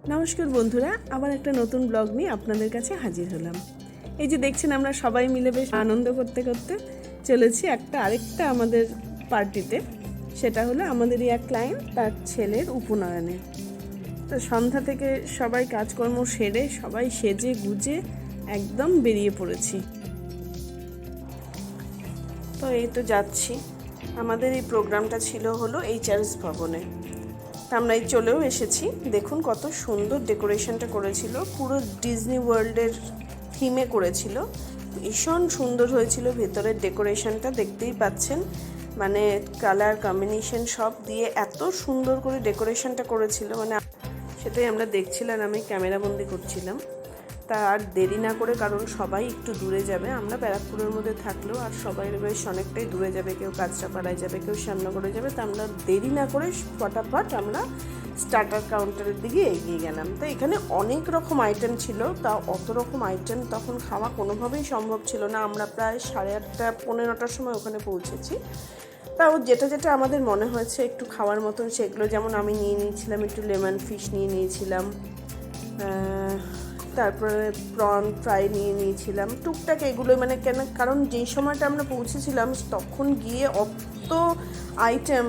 নমস্কার বন্ধুরা, আবার একটা নতুন ব্লগ নিয়ে আপনাদের কাছে হাজির হলাম। এই যে দেখছেন, আমরা সবাই মিলে বেশ আনন্দ করতে করতে চলেছি আরেকটা আমাদের পার্টিতে। সেটা হলো আমাদেরই এক ক্লায়েন্ট, তার ছেলের উপনয়নে। তো সন্ধ্যা থেকে সবাই কাজকর্ম সেরে সবাই সেজে গুজে একদম বেরিয়ে পড়েছি। তো এই তো যাচ্ছি। আমাদের এই প্রোগ্রামটা ছিল হলো এইচআরএস ভবনে। আমরা এই চলেও এসেছি। দেখুন কত সুন্দর ডেকোরেশনটা করেছিল, পুরো ডিজনি ওয়ার্ল্ডের থিমে করেছিল। ভীষণ সুন্দর হয়েছিল ভেতরের ডেকোরেশনটা, দেখতেই পাচ্ছেন। মানে কালার কম্বিনেশন সব দিয়ে এত সুন্দর করে ডেকোরেশনটা করেছিল, মানে সেটাই আমরা দেখছিলাম, আমি ক্যামেরাবন্দি করছিলাম। তা আর দেরি না করে, কারণ সবাই একটু দূরে যাবে, আমরা ব্যারাকপুরের মধ্যে থাকলেও আর সবাই বেশ অনেকটাই দূরে যাবে, কেউ কাঁচরাপাড়ায় যাবে, কেউ শ্যামনগরে যাবে। তা আমরা দেরি না করে ফটাফট আমরা স্টার্টার কাউন্টারের দিকে এগিয়ে গেলাম। তো এখানে অনেক রকম আইটেম ছিল, তা অত রকম আইটেম তখন খাওয়া কোনোভাবেই সম্ভব ছিল না। আমরা প্রায় 8:30 পৌনে 9টার সময় ওখানে পৌঁছেছি। তাও যেটা যেটা আমাদের মনে হয়েছে একটু খাওয়ার মতন সেগুলো, যেমন আমি নিয়ে নিয়েছিলাম একটু লেমন ফিশ নিয়ে নিয়েছিলাম, তারপরে প্রন ফ্রাই নিয়ে নিয়েছিলাম, টুকটাক এগুলো। মানে কারণ যেই সময়টা আমরা পৌঁছেছিলাম তখন গিয়ে অত আইটেম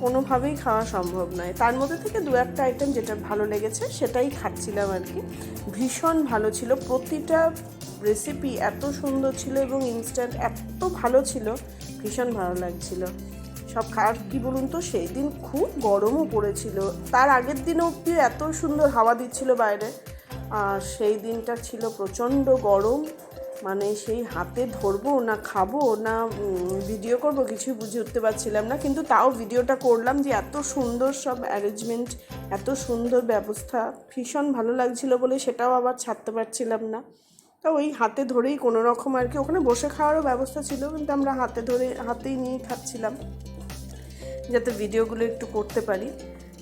কোনোভাবেই খাওয়া সম্ভব নয়। তার মধ্যে থেকে দু একটা আইটেম যেটা ভালো লেগেছে সেটাই খাচ্ছিলাম আর কি। ভীষণ ভালো ছিল, প্রতিটা রেসিপি এত সুন্দর ছিল এবং ইনস্ট্যান্ট এত ভালো ছিল, ভীষণ ভালো লাগছিল সব। আর কি বলুন তো, সেই দিন খুব গরমও পড়েছিল। তার আগের দিনও অবধি এত সুন্দর হাওয়া দিচ্ছিল বাইরে, আর সেই দিনটা ছিল প্রচণ্ড গরম। মানে সেই হাতে ধরবো না খাবো না ভিডিও করব কিছুই বুঝে উঠতে পারছিলাম না। কিন্তু তাও ভিডিওটা করলাম, যে এত সুন্দর সব অ্যারেঞ্জমেন্ট, এত সুন্দর ব্যবস্থা, ভীষণ ভালো লাগছিল বলে সেটাও আবার ছাড়তে পারছিলাম না। তা ওই হাতে ধরেই কোনো রকম আর কি, ওখানে বসে খাওয়ারও ব্যবস্থা ছিল, কিন্তু আমরা হাতেই নিয়ে খাচ্ছিলাম যাতে ভিডিওগুলো একটু করতে পারি।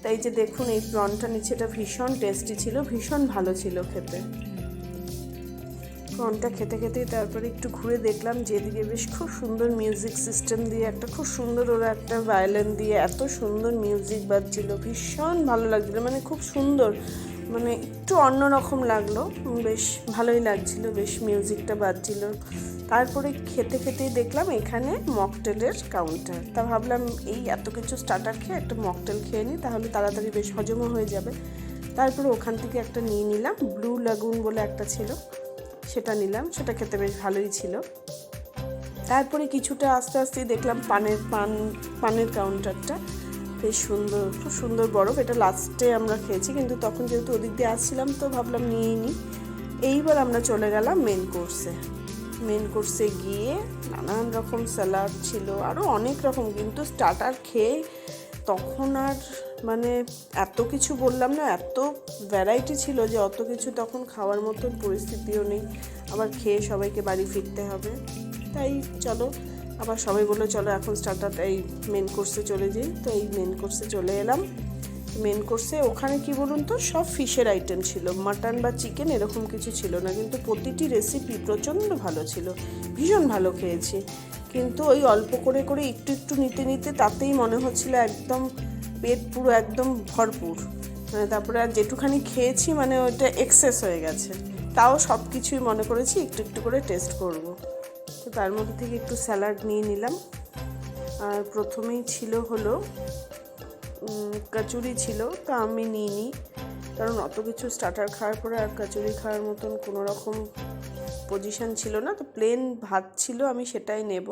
তাই যে দেখুন এই প্রনটা নিচে, এটা ভীষণ টেস্টি ছিল, ভীষণ ভালো ছিল খেতে। প্রনটা খেতে খেতেই তারপরে একটু ঘুরে দেখলাম যেদিকে বেশ খুব সুন্দর মিউজিক সিস্টেম দিয়ে, একটা খুব সুন্দর ওরা একটা ভায়োলিন দিয়ে এত সুন্দর মিউজিক বাজছিল, ভীষণ ভালো লাগছিলো। মানে খুব সুন্দর, মানে একটু অন্যরকম লাগলো, বেশ ভালোই লাগছিল, বেশ মিউজিকটা বাজছিল। তারপরে খেতে খেতেই দেখলাম এখানে মকটেলের কাউন্টার। তা ভাবলাম এই এত কিছু স্টার্টার খেয়ে একটা মকটেল খেয়ে নিই, তাহলে তাড়াতাড়ি বেশ হজমও হয়ে যাবে। তারপরে ওখান থেকে একটা নিয়ে নিলাম, ব্লু লাগুন বলে একটা ছিল, সেটা নিলাম। সেটা খেতে বেশ ভালোই ছিল। তারপরে কিছুটা আস্তে আস্তে দেখলাম পানের কাউন্টারটা বেশ সুন্দর, খুব সুন্দর বরফ। এটা লাস্টে আমরা খেয়েছি, কিন্তু তখন যেহেতু ওদিক দিয়ে আসছিলাম তো ভাবলাম নিয়েই নিই। এইবার আমরা চলে গেলাম মেন কোর্সে গিয়ে নানান রকম স্যালাড ছিল, আরও অনেক রকম। কিন্তু স্টার্টার খেয়ে তখন আর মানে এত কিছু বললাম না, এত ভ্যারাইটি ছিল যে অত কিছু তখন খাওয়ার মতন পরিস্থিতিও নেই। আবার খেয়ে সবাইকে বাড়ি ফিরতে হবে। তাই চলো, আবার সবাই বললো চলো এখন এই মেন কোর্সে চলে যাই। তো এই মেন কোর্সে চলে এলাম। মেন কোর্সে ওখানে কি বলুন তো, সব ফিশের আইটেম ছিল, মাটন বা চিকেন এরকম কিছু ছিল না। কিন্তু প্রতিটি রেসিপি প্রচণ্ড ভালো ছিল, ভীষণ ভালো খেয়েছি। কিন্তু ওই অল্প করে করে একটু একটু নিতে নিতে তাতেই মনে হচ্ছিল একদম পেট পুরো একদম ভরপুর। মানে তারপরে আর যেটুখানি খেয়েছি মানে ওইটা এক্সেস হয়ে গেছে। তাও সব কিছুই মনে করেছি একটু একটু করে টেস্ট করব। তো তার মধ্যে থেকে একটু স্যালাড নিয়ে নিলাম। আর প্রথমেই ছিল হলো কচুরি ছিল, তা আমি নিই নি, কারণ অত কিছু স্টার্টার খাওয়ার পরে আর কচুরি খাওয়ার মতন কোনো রকম পজিশন ছিল না। তো প্লেন ভাত ছিল, আমি সেটাই নেব।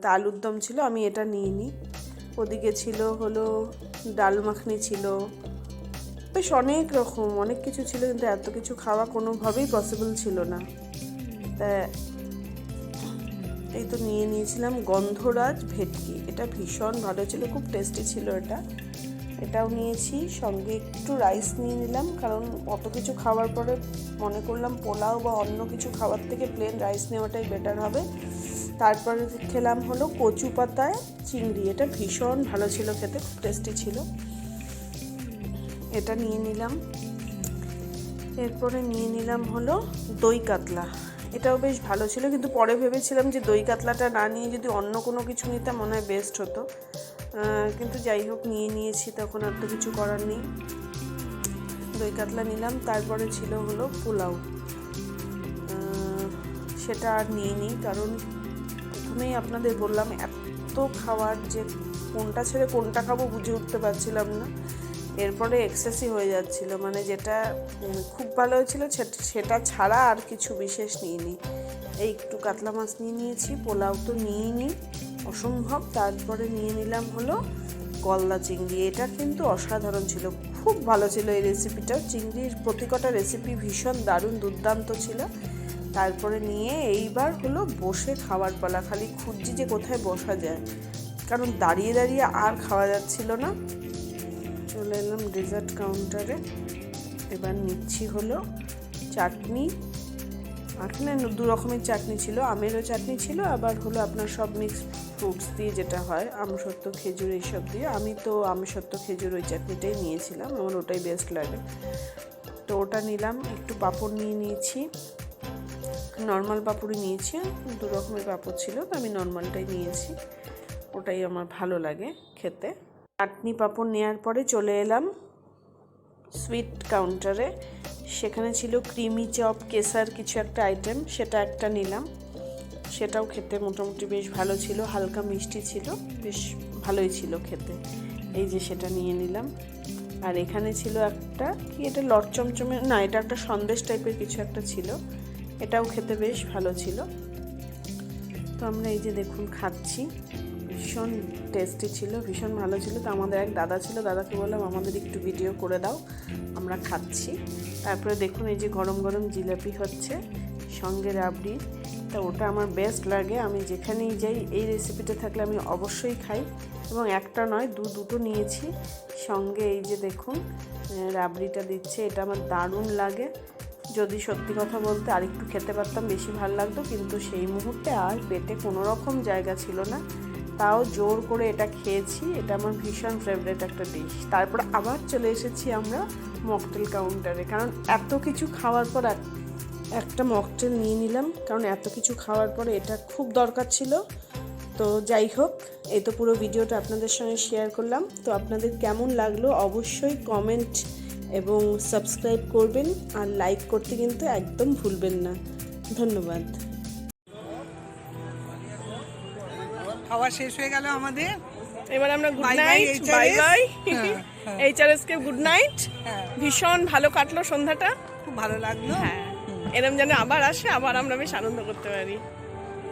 তা আলুর দম ছিল, আমি এটা নিই নি। ওদিকে ছিল হলো ডাল মাখনি ছিল, বেশ অনেক রকম অনেক কিছু ছিল, কিন্তু এত কিছু খাওয়া কোনোভাবেই পসিবল ছিল না। তা এই তো নিয়ে নিয়েছিলাম গন্ধরাজ ভেটকি, এটা ভীষণ ভালো ছিল, খুব টেস্টি ছিল এটাও নিয়েছি। সঙ্গে একটু রাইস নিয়ে নিলাম, কারণ অত কিছু খাওয়ার পরে মনে করলাম পোলাও বা অন্য কিছু খাওয়ার থেকে প্লেন রাইস নেওয়াটাই বেটার হবে। তারপরে খেলাম হলো কচু পাতায় চিংড়ি, এটা ভীষণ ভালো ছিল খেতে, খুব টেস্টি ছিল, এটা নিয়ে নিলাম। এরপরে নিয়ে নিলাম হলো দই কাতলা, এটাও বেশ ভালো ছিল। কিন্তু পরে ভেবেছিলাম যে দই কাতলাটা না নিয়ে যদি অন্য কোনো কিছু নিতাম মনে হয় বেস্ট হতো, কিন্তু যাই হোক নিয়ে নিয়েছি, তখন আর তো কিছু করার নেই। দই কাতলা নিলাম। তারপরে ছিল হলো পোলাও, সেটা আর নিইনি, কারণ প্রথমেই আপনাদের বললাম এত খাবার যে কোনটা ছেড়ে কোনটা খাবো বুঝে উঠতে পারছিলাম না। এরপরে এক্সেসই হয়ে যাচ্ছিল, মানে যেটা খুব ভালো হয়েছিল সেটা ছাড়া আর কিছু বিশেষ নিইনি। এই একটু কাতলা মাছ নিয়ে নিয়েছি, পোলাও তো নিইনি অসম্ভব। তারপরে নিয়ে নিলাম হলো গলদা চিংড়ি। এটা কিন্তু অসাধারণ ছিল, খুব ভালো ছিল এই রেসিপিটা। চিংড়ির প্রতিকটা রেসিপি ভীষণ দারুণ দুর্দান্ত ছিল। তারপরে নিয়ে এইবার হলো বসে খাওয়ার পালা, খালি খুঁজছি যে কোথায় বসা যায়, কারণ দাঁড়িয়ে দাঁড়িয়ে আর খাওয়া যাচ্ছিল না। চলে এলাম ডেজার্ট কাউন্টারে। এবার নিচ্ছি হলো চাটনি। এখানে 2 রকমের চাটনি ছিল, আমেরও চাটনি ছিল, আবার হলো আপনার সব মিক্সড ফ্রুটস দিয়ে যেটা হয়, আমসত্ত্ব খেজুর এইসব দিয়ে। আমি তো আমসত্ত্ব খেজুর ওই চাটনিটাই নিয়েছিলাম, আমার ওটাই বেস্ট লাগে, তো ওটা নিলাম। একটু পাঁপড় নিয়ে নিয়েছি, নর্মাল পাঁপড়ই নিয়েছি, 2 রকমের পাঁপড় ছিল, তো আমি নর্মালটাই নিয়েছি, ওটাই আমার ভালো লাগে খেতে। চাটনি পাঁপড় নেওয়ার পরে চলে এলাম সুইট কাউন্টারে। সেখানে ছিল ক্রিমি চপ, কেসার কিছু একটা আইটেম, সেটা একটা নিলাম। সেটাও খেতে মোটামুটি বেশ ভালো ছিল, হালকা মিষ্টি ছিল, বেশ ভালোই ছিল খেতে। এই যে সেটা নিয়ে নিলাম। আর এখানে ছিল একটা কি, এটা লট চমচমের না, এটা একটা সন্দেশ টাইপের কিছু একটা ছিল, এটাও খেতে বেশ ভালো ছিল। তো আমরা এই যে দেখুন খাচ্ছি, ভীষণ টেস্টি ছিল, ভীষণ ভালো ছিল। তো আমাদের এক দাদা ছিল, দাদাকে বললাম আমাদের একটু ভিডিও করে দাও, আমরা খাচ্ছি। তারপরে দেখুন এই যে গরম গরম জিলাপি হচ্ছে, সঙ্গে রাবড়ি, তা ওটা আমার বেস্ট লাগে। আমি যেখানেই যাই এই রেসিপিটা থাকলে আমি অবশ্যই খাই, এবং একটা নয় দুটো নিয়েছি। সঙ্গে এই যে দেখুন রাবড়িটা দিচ্ছে, এটা আমার দারুণ লাগে। যদি সত্যি কথা বলতে আরেকটু খেতে পারতাম বেশি ভালো লাগতো, কিন্তু সেই মুহূর্তে আর পেটে কোনো রকম জায়গা ছিল না, তাও জোর করে এটা খেয়েছি। এটা আমার ভীষণ ফেভারিট একটা ডিশ। তারপর আবার চলে এসেছি আমরা মকটেল কাউন্টারে, কারণ এত কিছু খাওয়ার পর একটা মকটেল নিয়ে নিলাম, কারণ এত কিছু খাওয়ার পরে এটা খুব দরকার ছিল। তো যাই হোক, এই তো পুরো ভিডিওটা আপনাদের সঙ্গে শেয়ার করলাম। তো আপনাদের কেমন লাগলো অবশ্যই কমেন্ট এবং সাবস্ক্রাইব করবেন, আর লাইক করতে কিন্তু একদম ভুলবেন না। ধন্যবাদ। খাওয়া শেষ হয়ে গেল আমাদের, এবার আমরা গুড নাইট, বাই বাই। এইচআরএসকে গুড নাইট। ভীষণ ভালো কাটলো সন্ধ্যাটা, খুব ভালো লাগলো। হ্যাঁ, এরম যেন আবার আসে, আবার আমরা বেশ আনন্দ করতে পারি।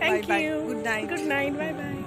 Thank you, good night, good night, bye by.